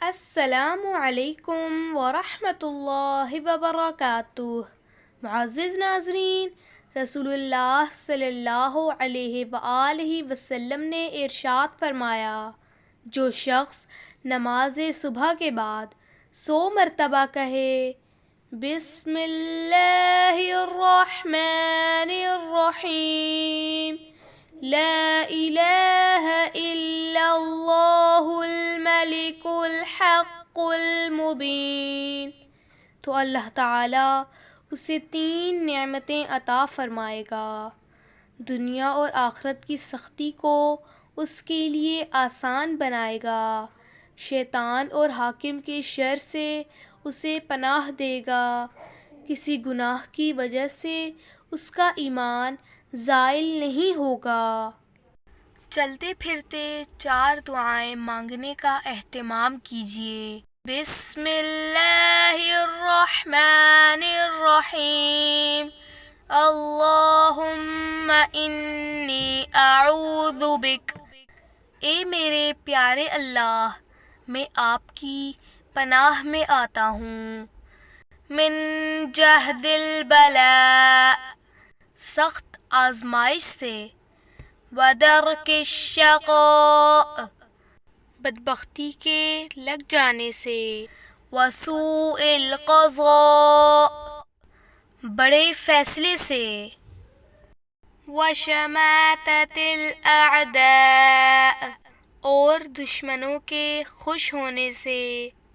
السلام علیکم ورحمۃ اللہ وبرکاتہ۔ معزز ناظرین، رسول اللہ صلی اللہ علیہ وآلہ وسلم نے ارشاد فرمایا، جو شخص نماز صبح کے بعد 100 مرتبہ کہے بسم اللہ الرحمن الرحیم، لا الہ الا اللہ الملک الحق المبین، تو اللہ تعالیٰ اسے 3 نعمتیں عطا فرمائے گا۔ دنیا اور آخرت کی سختی کو اس کے لیے آسان بنائے گا، شیطان اور حاکم کے شر سے اسے پناہ دے گا، کسی گناہ کی وجہ سے اس کا ایمان زائل نہیں ہوگا۔ چلتے پھرتے 4 دعائیں مانگنے کا اہتمام کیجیے۔ بسم اللہ الرحمن الرحیم، اللہم انی اعوذ بک، اے میرے پیارے اللہ، میں آپ کی پناہ میں آتا ہوں، من جہد البلاء، سخت آزمائش سے، ودرک الشقاء، بدبختی کے لگ جانے سے، وسوء القضاء، بڑے فیصلے سے، وشماتۃ الاعداء، اور دشمنوں کے خوش ہونے سے۔